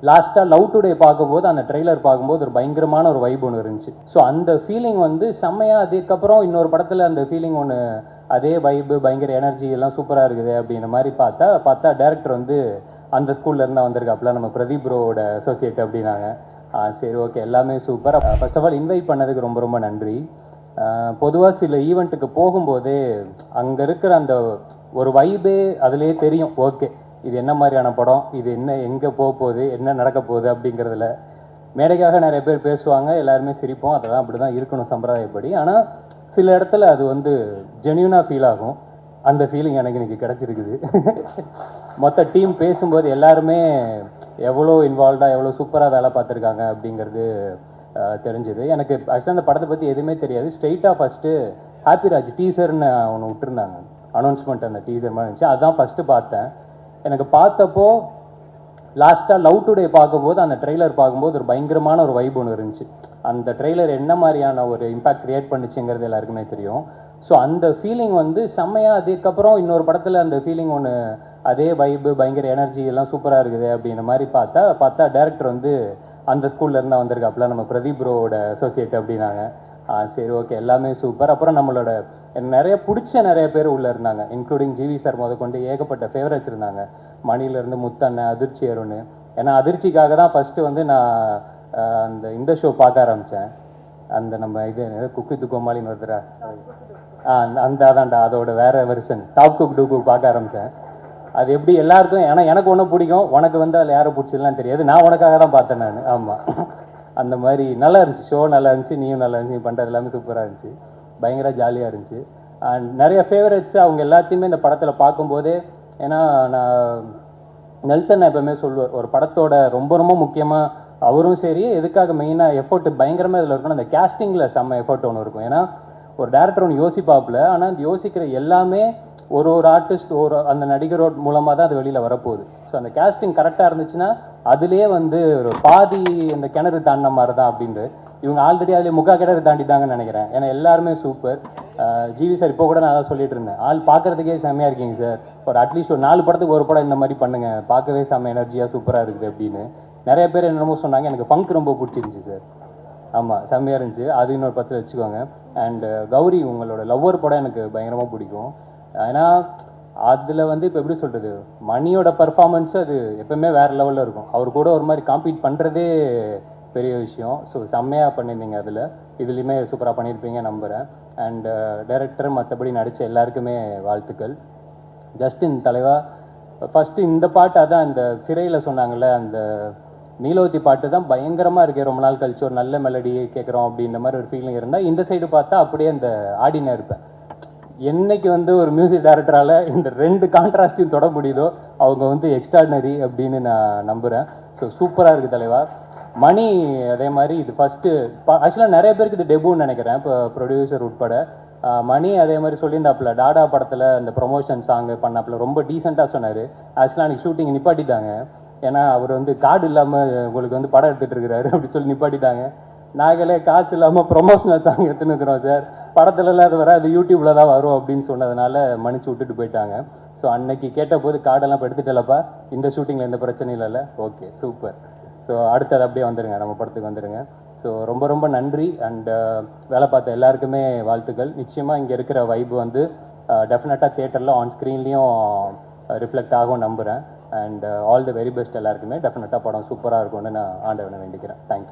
லாஸ்ட்டாக love today பார்க்கும்போது அந்த ட்ரெய்லர் பார்க்கும்போது ஒரு பயங்கரமான ஒரு வைப் ஒன்று இருந்துச்சு. ஸோ அந்த ஃபீலிங் வந்து செம்மையாக, அதுக்கப்புறம் இன்னொரு படத்தில் அந்த ஃபீலிங் ஒன்று, அதே வைப்பு பயங்கர எனர்ஜி எல்லாம் சூப்பராக இருக்குது அப்படின்ற மாதிரி பார்த்தா டேரக்டர் வந்து அந்த ஸ்கூல்ல இருந்தால் வந்திருக்காப்புல, நம்ம பிரதீப் ப்ரோவோட அசோசியேட் அப்படின்னாங்க. சரி ஓகே, எல்லாமே super. First of all invite பண்ணதுக்கு ரொம்ப ரொம்ப நன்றி. பொதுவாக சில ஈவெண்ட்டுக்கு போகும்போதே அங்கே இருக்கிற அந்த ஒரு வைபே அதுலேயே தெரியும். ஓகே, இது என்ன மாதிரியான படம், இது என்ன, எங்கே போக போகுது, என்ன நடக்க போகுது அப்படிங்கிறதுல. மேடைக்காக நிறைய பேர் பேசுவாங்க, எல்லாருமே சிரிப்போம், அதெல்லாம் அப்படி தான் இருக்கணும் சம்பிரதாயப்படி. ஆனால் சில இடத்துல அது வந்து ஜென்யூனாக ஃபீல் ஆகும். அந்த ஃபீலிங் எனக்கு இன்றைக்கி கிடச்சிருக்குது. மொத்த டீம் பேசும்போது எல்லாருமே எவ்வளோ இன்வால்வ்டாக எவ்வளோ சூப்பராக வேலை பார்த்துருக்காங்க அப்படிங்கிறது தெரிஞ்சுது. எனக்கு ஆக்சுவலாக அந்த படத்தை பற்றி எதுவுமே தெரியாது. ஸ்ட்ரெயிட்டாக ஃபஸ்ட்டு ஹாப்பிராஜ் டீசர்னு ஒன்று விட்டுருந்தாங்க, அனௌன்ஸ்மெண்ட். அந்த டீசர் மாதிரி இருந்துச்சு, அதுதான் ஃபஸ்ட்டு பார்த்தேன். எனக்கு பார்த்தப்போ லாஸ்ட்டாக லவ் டுடே பார்க்கும்போது அந்த ட்ரெய்லர் பார்க்கும்போது ஒரு பயங்கரமான ஒரு வைப் ஒன்று இருந்துச்சு. அந்த ட்ரெய்லர் என்ன மாதிரியான ஒரு இம்பேக்ட் க்ரியேட் பண்ணிச்சுங்கிறது எல்லாருக்குமே தெரியும். ஸோ அந்த ஃபீலிங் வந்து செம்மையாக, அதுக்கப்புறம் இன்னொரு படத்தில் அந்த ஃபீலிங் ஒன்று, அதே வைப்பு பயங்கர எனர்ஜி எல்லாம் சூப்பராக இருக்குது அப்படின்ற மாதிரி பார்த்தா டேரக்டர் வந்து அந்த ஸ்கூல்ல இருந்தால் வந்திருக்காப்புல, நம்ம பிரதீப் ப்ரோவோட அசோசியேட் அப்படின்னாங்க. சரி ஓகே, எல்லாமே சூப்பர். அப்புறம் நம்மளோட நிறைய பிடிச்ச நிறைய பேர் உள்ளே இருந்தாங்க, இன்க்ளூடிங் ஜிவி சார் முதற்கொண்டு ஏகப்பட்ட ஃபேவரட்ஸ் இருந்தாங்க. மணிலேருந்து முத்தண்ணன், அதிர்ச்சி அருண். ஏன்னா அதிர்ச்சிக்காக தான் ஃபஸ்ட்டு வந்து நான் இந்த ஷோ பார்க்க ஆரம்பித்தேன். அந்த நம்ம இது குக்கு துக்கோமாலின்னு வருதுரா, அந்த அதான்டா, அதோட வேற வெர்ஷன் டாப் குக் டூ குக் பார்க்க ஆரம்பித்தேன். அது எப்படி எல்லாருக்கும், ஏன்னா எனக்கு ஒன்றும் பிடிக்கும், உனக்கு வந்து அதில் யாரை பிடிச்சதுலாம் தெரியாது, நான் உனக்காக தான் பார்த்தேன் நான். ஆமாம், அந்த மாதிரி நல்லா இருந்துச்சு ஷோ, நல்லா இருந்துச்சு, நீயும் நல்லா இருந்துச்சு, நீ பண்ணுறது எல்லாமே சூப்பராக இருந்துச்சு, பயங்கர ஜாலியாக இருந்துச்சு. அண்ட் நிறைய ஃபேவரட்ஸ் அவங்க எல்லாத்தையுமே இந்த படத்தில் பார்க்கும்போதே, ஏன்னா நான் நெல்சன் எப்பவுமே சொல்லுவார், ஒரு படத்தோட ரொம்ப ரொம்ப முக்கியமாக அவரும் சரி, எதுக்காக மெயினாக எஃபோர்ட் பயங்கரமாக இதில் இருக்கணும், அந்த கேஸ்டிங்கில் செம்ம எஃபோர்ட் ஒன்று இருக்கும். ஏன்னா ஒரு டேரக்டர் ஒன்று யோசிப்பாப்புல, ஆனால் அந்த யோசிக்கிற எல்லாமே ஒரு ஆர்டிஸ்ட், ஒரு அந்த நடிகரோட மூலமாக தான் அது வெளியில் வரப்போகுது. ஸோ அந்த கேஸ்டிங் கரெக்டாக இருந்துச்சுன்னா அதுலேயே வந்து ஒரு பாதி அந்த கிணறு தாண்டின மாதிரி தான் அப்படின்ட்டு. இவங்க ஆல்ரெடி அதிலே முக்கா கிணறு தாண்டிட்டாங்கன்னு நினைக்கிறேன். ஏன்னா எல்லாருமே சூப்பர். ஜிவி சார் இப்போ கூட நான் அதான் சொல்லிட்டு இருந்தேன், ஆள் பார்க்குறதுக்கே செம்மையாக இருக்கீங்க சார், ஒரு அட்லீஸ்ட் ஒரு 4 படத்துக்கு ஒரு படம் இந்த மாதிரி பண்ணுங்கள், பார்க்கவே செம்ம எனர்ஜியாக சூப்பராக இருக்குது அப்படின்னு. நிறைய பேர் என்னமோ சொன்னாங்க. எனக்கு ஃபங்க் ரொம்ப பிடிச்சிருந்துச்சி சார். ஆமாம், செம்மையாக இருந்துச்சு, அது இன்னொரு 10 வச்சுக்கோங்க. அண்டு கௌரி, உங்களோட லவ்வர் படம் எனக்கு பயங்கரமாக பிடிக்கும். ஏன்னா அதில் வந்து இப்போ எப்படி சொல்கிறது, மணியோட பர்ஃபார்மன்ஸு அது எப்போவுமே வேறு லெவலில் இருக்கும். அவர் கூட ஒரு மாதிரி காம்பீட் பண்ணுறதே பெரிய விஷயம். ஸோ செம்மையாக பண்ணியிருந்தீங்க, இதுலேயுமே சூப்பராக பண்ணியிருப்பீங்க நம்புகிறேன். அண்ட் டைரக்டர் மற்றபடி நடித்த எல்லாருக்குமே வாழ்த்துக்கள். ஜஸ்டின் தலைவா, ஃபஸ்ட்டு இந்த பாட்டு, அதான் இந்த சிறையில் சொன்னாங்கள்ல, அந்த நீலோத்தி பாட்டு தான் பயங்கரமாக இருக்குது. ரொம்ப நாள் கழிச்சு ஒரு நல்ல மெலடி கேட்குறோம் அப்படின்ற மாதிரி ஒரு ஃபீலிங் இருந்தால், இந்த சைடு பார்த்தா அப்படியே அந்த ஆடினா இருப்பேன். என்னைக்கு வந்து ஒரு மியூசிக் டைரக்டரால் இந்த 2 கான்ட்ராஸ்டையும் தொட முடியுதோ அவங்க வந்து எக்ஸ்ட்ராடினரி அப்படின்னு நான் நம்புகிறேன். ஸோ சூப்பராக இருக்குது தலைவா. மணி அதே மாதிரி இது ஃபஸ்ட்டு, ஆக்சுவலாக நிறைய பேருக்கு இது டெபுன்னு நினைக்கிறேன், இப்போ ப்ரொடியூசர் உட்பட. மணி அதே மாதிரி சொல்லியிருந்தாப்புல, டாடா படத்தில் அந்த ப்ரொமோஷன் சாங்கு பண்ணாப்புல, ரொம்ப டீசெண்டாக சொன்னார். ஆக்சுவலாக அன்றைக்கி ஷூட்டிங் நிப்பாட்டிட்டாங்க, ஏன்னா அவர் வந்து கார்டு இல்லாமல் உங்களுக்கு வந்து படம் எடுத்துகிட்டு இருக்கிறாரு அப்படி சொல்லி நிப்பாட்டிட்டாங்க. நாங்களே காசு இல்லாமல் ப்ரொமோஷனல் சாங் எடுத்துன்னு இருக்கிறோம் சார், படத்துலலாம் அது வர, அது யூடியூப்பில் தான் வரும் அப்படின்னு சொன்னதுனால மன்னிச்சு விட்டுட்டு போயிட்டாங்க. ஸோ அன்னைக்கு கேட்டபோது கார்டெல்லாம் இப்போ எடுத்துட்டலப்பா, இந்த ஷூட்டிங்கில் எந்த பிரச்சனையும் இல்லைல்ல, ஓகே சூப்பர். ஸோ அடுத்தது அப்படியே வந்துடுங்க, நம்ம படத்துக்கு வந்துடுங்க. ஸோ ரொம்ப ரொம்ப நன்றி. அண்ட் வேலை பார்த்த எல்லாருக்குமே வாழ்த்துக்கள். நிச்சயமாக இங்கே இருக்கிற வைப் வந்து டெஃபினட்டாக தியேட்டரில் ஆன் ஸ்க்ரீன்லேயும் ரிஃப்ளெக்ட் ஆகும் நம்புகிறேன். And all the very best எல்லாருக்குமே. டெஃபினட்டாக படம் சூப்பராக இருக்கும்னு நான் ஆண்டவனை வேண்டிக்கிறேன். தேங்க்யூ.